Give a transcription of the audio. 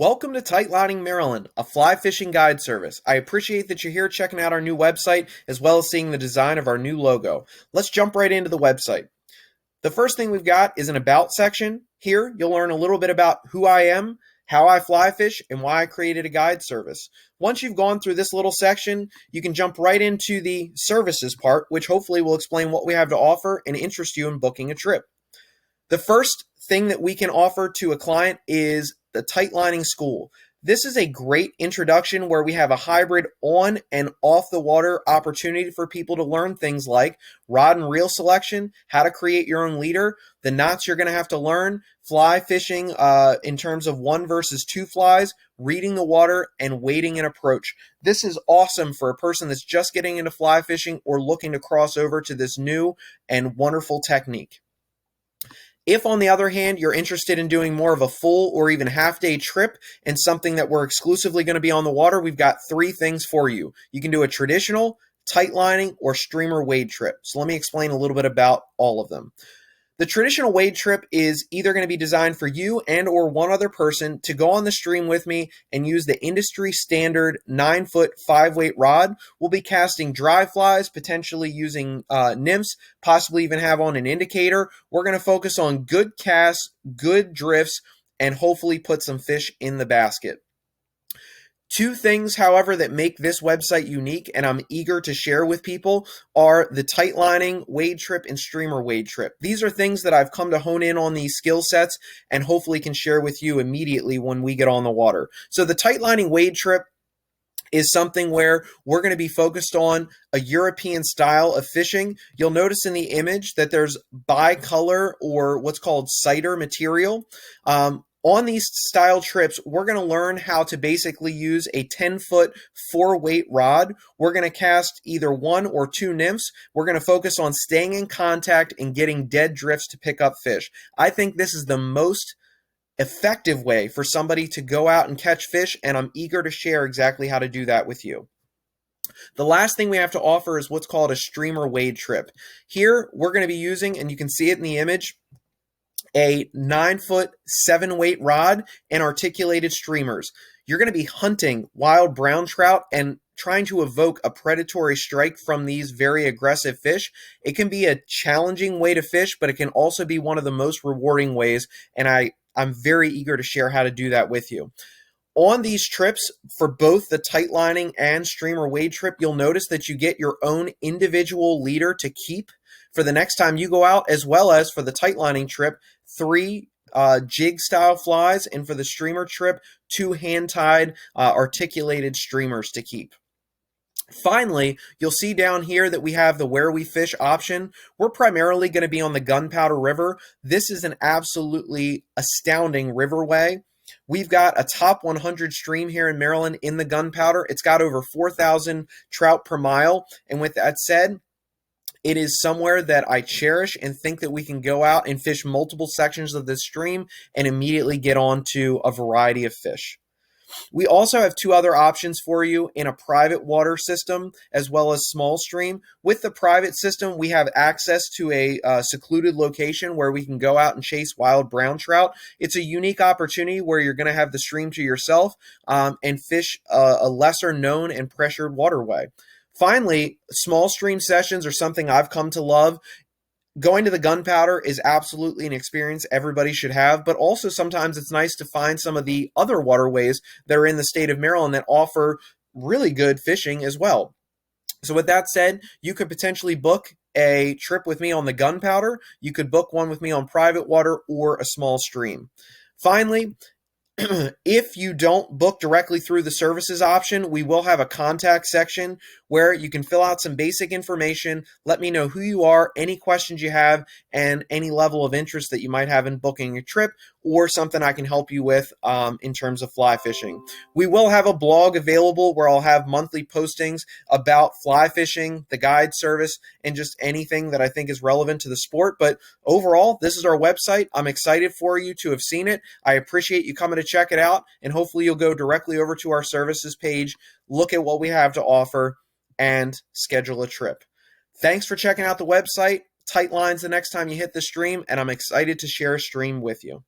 Welcome to Tight Lining Maryland, a fly fishing guide service. I appreciate that you're here checking out our new website as well as seeing the design of our new logo. Let's jump right into the website. The first thing we've got is an About section. Here, you'll learn a little bit about who I am, how I fly fish, and why I created a guide service. Once you've gone through this little section, you can jump right into the services part, which hopefully will explain what we have to offer and interest you in booking a trip. The first thing that we can offer to a client is the Tight Lining School. This is a great introduction where we have a hybrid on and off the water opportunity for people to learn things like rod and reel selection, how to create your own leader, the knots you're going to have to learn, fly fishing in terms of 1 versus 2 flies, reading the water, and weighting an approach. This is awesome for a person that's just getting into fly fishing or looking to cross over to this new and wonderful technique. If, on the other hand, you're interested in doing more of a full or even half-day trip and something that we're exclusively going to be on the water, we've got 3 things for you. You can do a traditional, tight lining, or streamer wade trip. So let me explain a little bit about all of them. The traditional wade trip is either going to be designed for you and or one other person to go on the stream with me and use the industry standard 9-foot 5-weight rod. We'll be casting dry flies, potentially using nymphs, possibly even have on an indicator. We're going to focus on good casts, good drifts, and hopefully put some fish in the basket. 2 things, however, that make this website unique and I'm eager to share with people are the tight lining wade trip and streamer wade trip. These are things that I've come to hone in on these skill sets and hopefully can share with you immediately when we get on the water. So the tight lining wade trip is something where we're going to be focused on a European style of fishing. You'll notice in the image that there's bicolor or what's called cider material. On these style trips, we're going to learn how to basically use a 10-foot 4-weight rod. We're going to cast either 1 or 2 nymphs. We're going to focus on staying in contact and getting dead drifts to pick up fish. I think this is the most effective way for somebody to go out and catch fish, and I'm eager to share exactly how to do that with you. The last thing we have to offer is what's called a streamer wade trip. Here, we're going to be using, and you can see it in the image, a 9-foot 7-weight rod and articulated streamers. You're going to be hunting wild brown trout and trying to evoke a predatory strike from these very aggressive fish. It can be a challenging way to fish, but it can also be one of the most rewarding ways, and I'm very eager to share how to do that with you. On these trips, for both the tight lining and streamer wade trip, you'll notice that you get your own individual leader to keep for the next time you go out, as well as for the tight lining trip, 3 jig style flies, and for the streamer trip, 2 hand-tied articulated streamers to keep. Finally, you'll see down here that we have the Where We Fish option. We're primarily going to be on the Gunpowder River. This is an absolutely astounding riverway. We've got a top 100 stream here in Maryland in the Gunpowder. It's got over 4,000 trout per mile. And with that said, it is somewhere that I cherish and think that we can go out and fish multiple sections of this stream and immediately get on to a variety of fish. We also have 2 other options for you in a private water system as well as small stream. With the private system, we have access to a secluded location where we can go out and chase wild brown trout. It's a unique opportunity where you're going to have the stream to yourself and fish a lesser known and pressured waterway. Finally, small stream sessions are something I've come to love. Going to the Gunpowder is absolutely an experience everybody should have, but also sometimes it's nice to find some of the other waterways that are in the state of Maryland that offer really good fishing as well. So with that said, you could potentially book a trip with me on the Gunpowder. You could book one with me on private water or a small stream. Finally, if you don't book directly through the services option, we will have a contact section where you can fill out some basic information, let me know who you are, any questions you have, and any level of interest that you might have in booking a trip or something I can help you with in terms of fly fishing. We will have a blog available where I'll have monthly postings about fly fishing, the guide service, and just anything that I think is relevant to the sport. But overall, this is our website. I'm excited for you to have seen it. I appreciate you coming to check it out, and hopefully you'll go directly over to our services page, look at what we have to offer, and schedule a trip. Thanks for checking out the website. Tight lines the next time you hit the stream, and I'm excited to share a stream with you.